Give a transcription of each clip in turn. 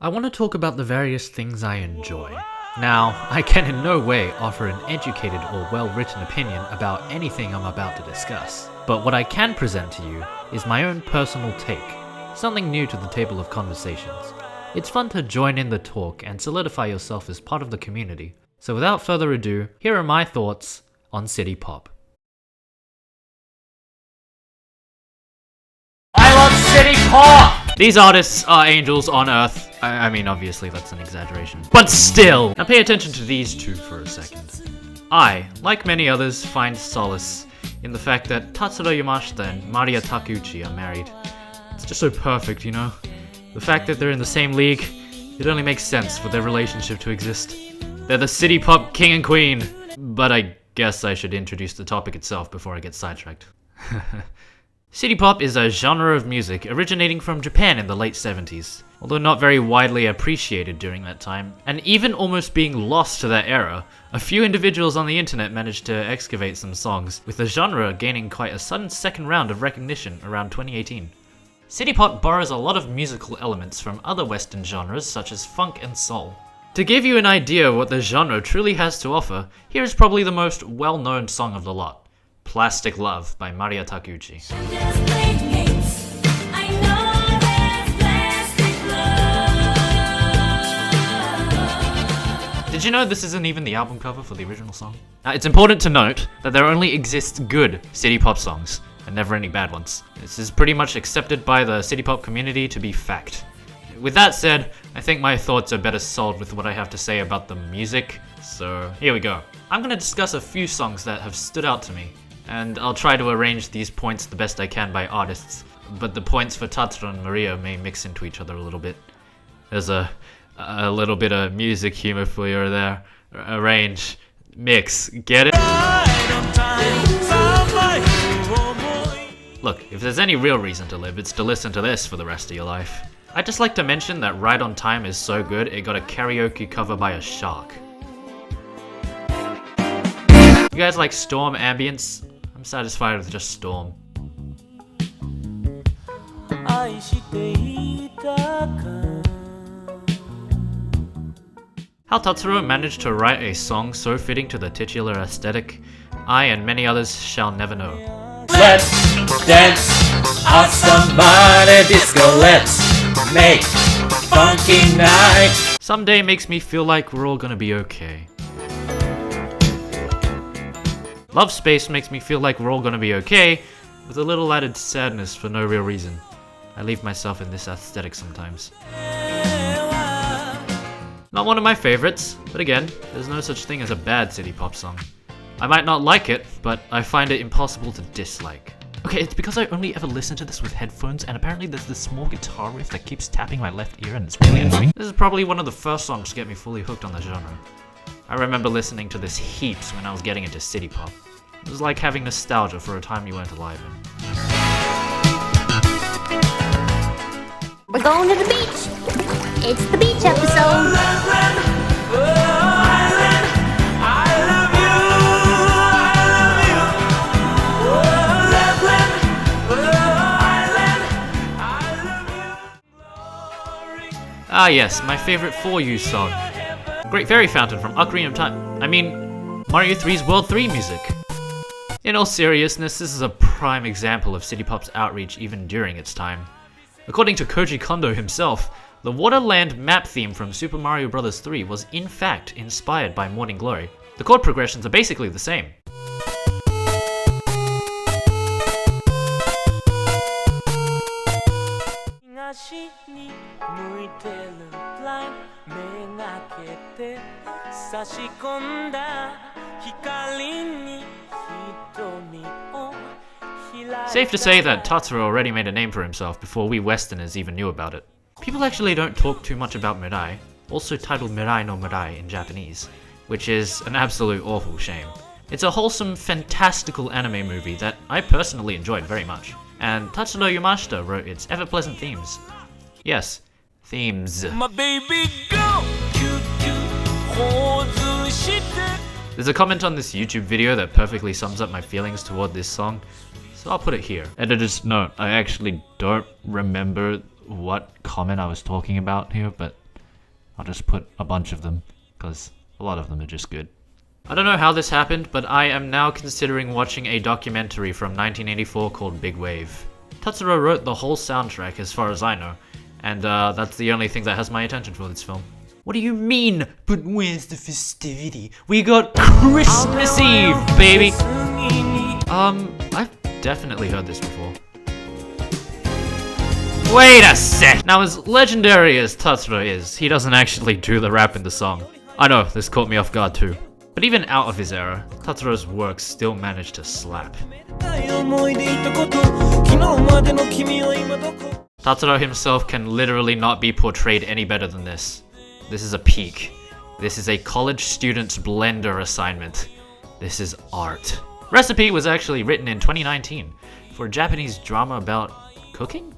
I want to talk about the various things I enjoy. Now, I can in no way offer an educated or well-written opinion about anything I'm about to discuss, but what I can present to you is my own personal take, something new to the table of conversations. It's fun to join in the talk and solidify yourself as part of the community. So without further ado, here are my thoughts on City Pop. I love City Pop! These artists are angels on earth. I mean, obviously that's an exaggeration. But still! Now pay attention to these two for a second. I, like many others, find solace in the fact that Tatsuro Yamashita and Maria Takeuchi are married. It's just so perfect, you know? The fact that they're in the same league, it only makes sense for their relationship to exist. They're the City Pop king and queen. But I guess I should introduce the topic itself before I get sidetracked. City Pop is a genre of music originating from Japan in the late 70s, although not very widely appreciated during that time, and even almost being lost to that era. A few individuals on the internet managed to excavate some songs, with the genre gaining quite a sudden second round of recognition around 2018. City Pop borrows a lot of musical elements from other Western genres such as funk and soul. To give you an idea of what the genre truly has to offer, here is probably the most well-known song of the lot. Plastic Love by Maria Takeuchi. Did you know this isn't even the album cover for the original song? Now, it's important to note that there only exist good City Pop songs, and never any bad ones. This is pretty much accepted by the City Pop community to be fact. With that said, I think my thoughts are better solved with what I have to say about the music, so here we go. I'm gonna discuss a few songs that have stood out to me, and I'll try to arrange these points the best I can by artists, but the points for Tatsuro and Maria may mix into each other a little bit. There's a little bit of music humor for you there. Arrange, mix, get it? Look, if there's any real reason to live, it's to listen to this for the rest of your life. I'd just like to mention that Right on Time is so good, it got a karaoke cover by a shark. You guys like Storm ambience? I'm satisfied with just Storm. How Tatsuro managed to write a song so fitting to the titular aesthetic, I and many others shall never know. Let's dance on somebody disco, let's make funky night. Someday makes me feel like we're all gonna be okay. Love Space makes me feel like we're all gonna be okay, with a little added sadness for no real reason. I leave myself in this aesthetic sometimes. Not one of my favorites, but again, there's no such thing as a bad City Pop song. I might not like it, but I find it impossible to dislike. Okay, it's because I only ever listen to this with headphones, and apparently there's this small guitar riff that keeps tapping my left ear and it's really annoying. This is probably one of the first songs to get me fully hooked on the genre. I remember listening to this heaps when I was getting into City Pop. It was like having nostalgia for a time you weren't alive in. We're going to the beach! It's the beach episode! Ah yes, my favorite For You song. Great Fairy Fountain from Ocarina of Time. I mean, Mario 3's World 3 music. In all seriousness, this is a prime example of City Pop's outreach even during its time. According to Koji Kondo himself, the Waterland map theme from Super Mario Bros. 3 was in fact inspired by Morning Glory. The chord progressions are basically the same. Safe to say that Tatsuro already made a name for himself before we Westerners even knew about it. People actually don't talk too much about Mirai, also titled Mirai no Mirai in Japanese, which is an absolute awful shame. It's a wholesome, fantastical anime movie that I personally enjoyed very much, and Tatsuro Yamashita wrote its ever-pleasant themes. Yes, themes. My baby go! There's a comment on this YouTube video that perfectly sums up my feelings toward this song, so I'll put it here. Editor's note, I actually don't remember what comment I was talking about here, but I'll just put a bunch of them, because a lot of them are just good. I don't know how this happened, but I am now considering watching a documentary from 1984 called Big Wave. Tatsuro wrote the whole soundtrack as far as I know, and that's the only thing that has my attention for this film. What do you mean? But where's the festivity? We got Christmas Eve, baby! I've definitely heard this before. Wait a sec! Now, as legendary as Tatsuro is, he doesn't actually do the rap in the song. I know, this caught me off guard too. But even out of his era, Tatsuro's works still managed to slap. Tatsuro himself can literally not be portrayed any better than this. This is a peak. This is a college student's Blender assignment. This is art. Recipe was actually written in 2019 for a Japanese drama about cooking?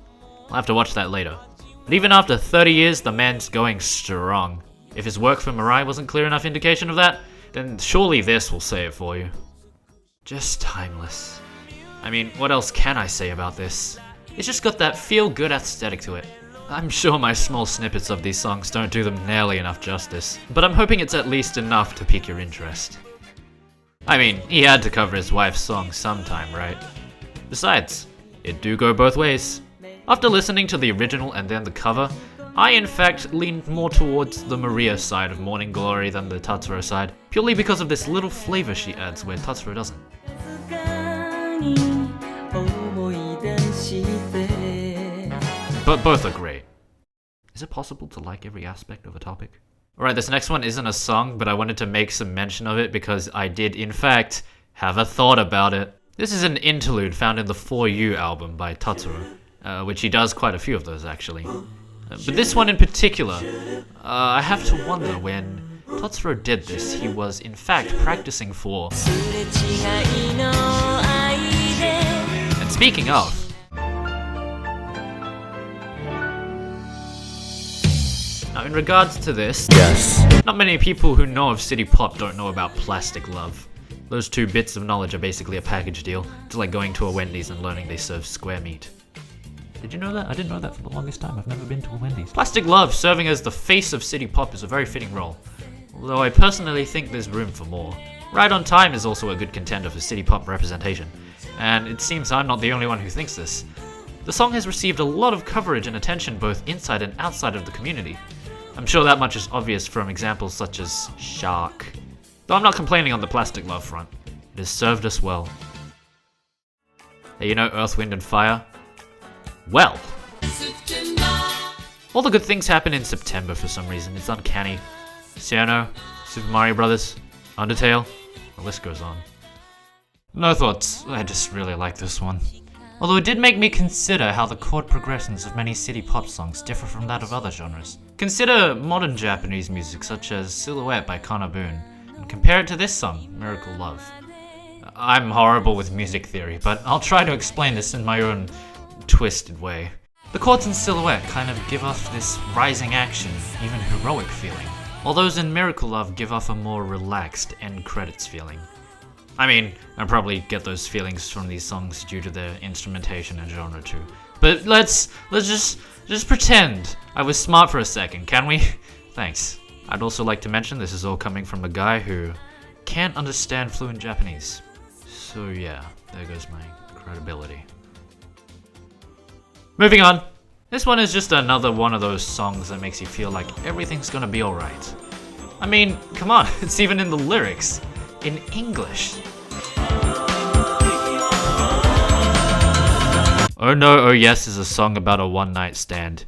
I'll have to watch that later. But even after 30 years, the man's going strong. If his work for Mirai wasn't clear enough indication of that, then surely this will say it for you. Just timeless. I mean, what else can I say about this? It's just got that feel-good aesthetic to it. I'm sure my small snippets of these songs don't do them nearly enough justice, but I'm hoping it's at least enough to pique your interest. I mean, he had to cover his wife's song sometime, right? Besides, it do go both ways. After listening to the original and then the cover, I in fact leaned more towards the Maria side of Morning Glory than the Tatsuro side, purely because of this little flavor she adds where Tatsuro doesn't. But both are great. Is it possible to like every aspect of a topic? Alright, this next one isn't a song, but I wanted to make some mention of it because I did in fact have a thought about it. This is an interlude found in the For You album by Tatsuro, which he does quite a few of those actually. But this one in particular, I have to wonder when Tatsuro did this, he was in fact practicing for... And speaking of... Now in regards to this, yes, not many people who know of City Pop don't know about Plastic Love. Those two bits of knowledge are basically a package deal. It's like going to a Wendy's and learning they serve square meat. Did you know that? I didn't know that for the longest time. I've never been to a Wendy's. Plastic Love serving as the face of City Pop is a very fitting role, although I personally think there's room for more. Right on Time is also a good contender for City Pop representation, and it seems I'm not the only one who thinks this. The song has received a lot of coverage and attention both inside and outside of the community. I'm sure that much is obvious from examples such as Shark. Though I'm not complaining on the Plastic Love front. It has served us well. Hey, you know Earth, Wind and Fire? Well, all the good things happen in September for some reason. It's uncanny. Ciano, Super Mario Brothers, Undertale, the list goes on. No thoughts, I just really like this one. Although it did make me consider how the chord progressions of many city pop songs differ from that of other genres. Consider modern Japanese music such as Silhouette by Kanabun, and compare it to this song, Miracle Love. I'm horrible with music theory, but I'll try to explain this in my own twisted way. The chords in Silhouette kind of give off this rising action, even heroic feeling, while those in Miracle Love give off a more relaxed end credits feeling. I mean, I probably get those feelings from these songs due to their instrumentation and genre too. But let's just pretend I was smart for a second, can we? Thanks. I'd also like to mention this is all coming from a guy who can't understand fluent Japanese. So yeah, there goes my credibility. Moving on. This one is just another one of those songs that makes you feel like everything's gonna be alright. I mean, come on, it's even in the lyrics. In English. Oh No, Oh Yes is a song about a one-night stand.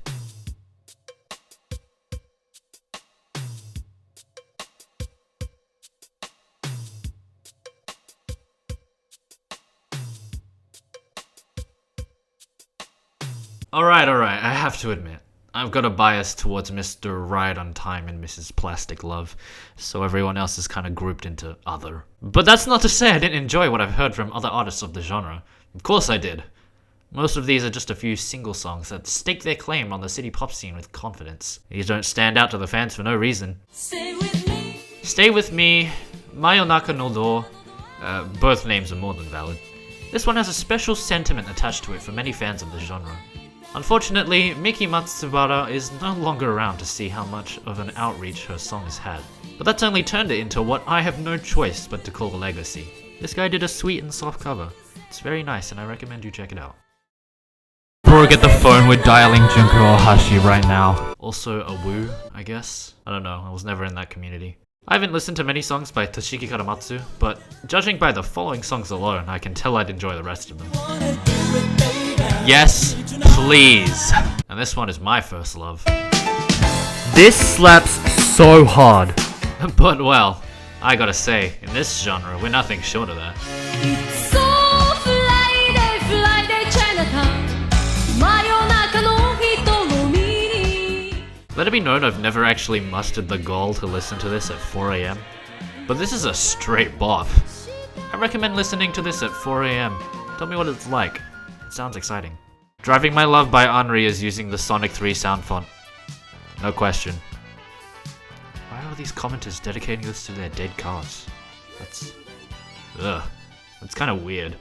Alright, I have to admit, I've got a bias towards Mr. Right on Time and Mrs. Plastic Love, so everyone else is kind of grouped into other. But that's not to say I didn't enjoy what I've heard from other artists of the genre. Of course I did. Most of these are just a few single songs that stake their claim on the city pop scene with confidence. These don't stand out to the fans for no reason. Stay With Me, Mayonaka no Do, both names are more than valid. This one has a special sentiment attached to it for many fans of the genre. Unfortunately, Miki Matsubara is no longer around to see how much of an outreach her song has had. But that's only turned it into what I have no choice but to call a legacy. This guy did a sweet and soft cover. It's very nice and I recommend you check it out. Bro, get the phone, we're dialing Junko Ohashi right now. Also a woo, I guess? I don't know, I was never in that community. I haven't listened to many songs by Toshiki Karamatsu, but judging by the following songs alone, I can tell I'd enjoy the rest of them. Yes, please! And this one is my first love. This slaps so hard. But well, I gotta say, in this genre, we're nothing short of that. So Friday, Chinatown. Let it be known I've never actually mustered the gall to listen to this at 4 AM, but this is a straight bop. I recommend listening to this at 4 AM. Tell me what it's like. It sounds exciting. Driving My Love by Henri is using the Sonic 3 sound font. No question. Why are these commenters dedicating this to their dead cars? That's kind of weird.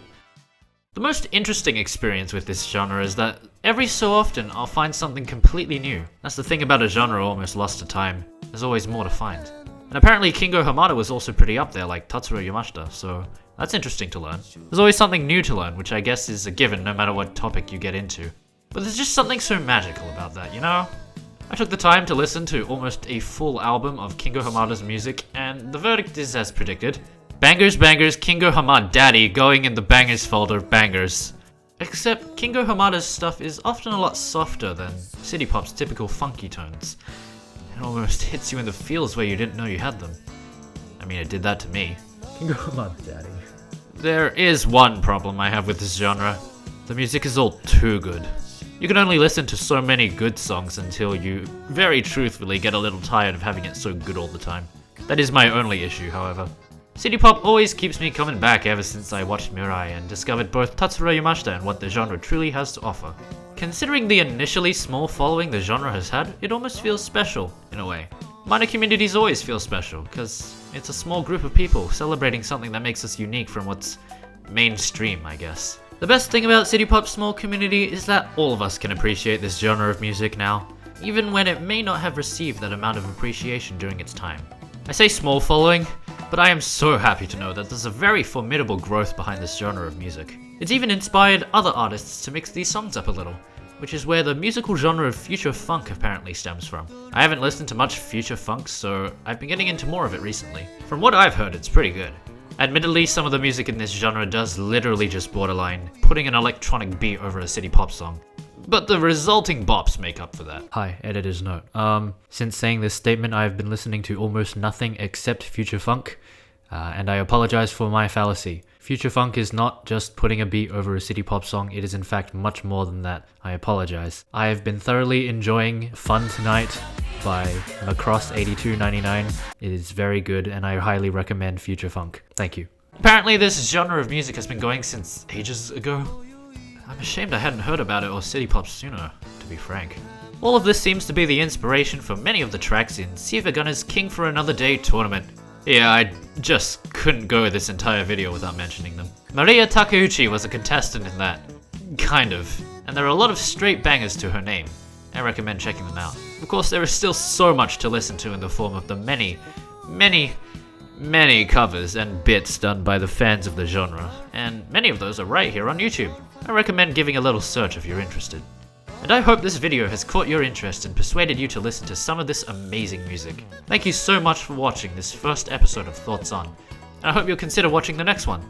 The most interesting experience with this genre is that every so often I'll find something completely new. That's the thing about a genre almost lost to time. There's always more to find. And apparently Kingo Hamada was also pretty up there like Tatsuro Yamashita, so that's interesting to learn. There's always something new to learn, which I guess is a given no matter what topic you get into. But there's just something so magical about that, you know? I took the time to listen to almost a full album of Kingo Hamada's music, and the verdict is as predicted. Bangers, bangers, Kingo Hamada daddy going in the bangers folder of bangers. Except Kingo Hamada's stuff is often a lot softer than City Pop's typical funky tones. It almost hits you in the feels where you didn't know you had them. I mean, it did that to me. Kingo Hamada daddy. There is one problem I have with this genre. The music is all too good. You can only listen to so many good songs until you, very truthfully, get a little tired of having it so good all the time. That is my only issue, however. City Pop always keeps me coming back ever since I watched Mirai and discovered both Tatsuro Yamashita and what the genre truly has to offer. Considering the initially small following the genre has had, it almost feels special, in a way. Minor communities always feel special, because it's a small group of people celebrating something that makes us unique from what's mainstream, I guess. The best thing about City Pop's small community is that all of us can appreciate this genre of music now, even when it may not have received that amount of appreciation during its time. I say small following, but I am so happy to know that there's a very formidable growth behind this genre of music. It's even inspired other artists to mix these songs up a little, which is where the musical genre of future funk apparently stems from. I haven't listened to much future funk, so I've been getting into more of it recently. From what I've heard, it's pretty good. Admittedly, some of the music in this genre does literally just borderline putting an electronic beat over a City Pop song. But the resulting bops make up for that. Hi, editor's note. Since saying this statement, I've been listening to almost nothing except future funk, and I apologize for my fallacy. Future funk is not just putting a beat over a City Pop song, it is in fact much more than that. I apologize. I have been thoroughly enjoying Fun Tonight by Macross8299. It is very good, and I highly recommend future funk. Thank you. Apparently this genre of music has been going since ages ago. I'm ashamed I hadn't heard about it or City Pop sooner, to be frank. All of this seems to be the inspiration for many of the tracks in Siva Gunner's King for Another Day tournament. Yeah, I just couldn't go this entire video without mentioning them. Maria Takeuchi was a contestant in that. Kind of. And there are a lot of straight bangers to her name. I recommend checking them out. Of course, there is still so much to listen to in the form of the many covers and bits done by the fans of the genre, and many of those are right here on YouTube. I recommend giving a little search if you're interested. And I hope this video has caught your interest and persuaded you to listen to some of this amazing music. Thank you so much for watching this first episode of Thoughts On, and I hope you'll consider watching the next one.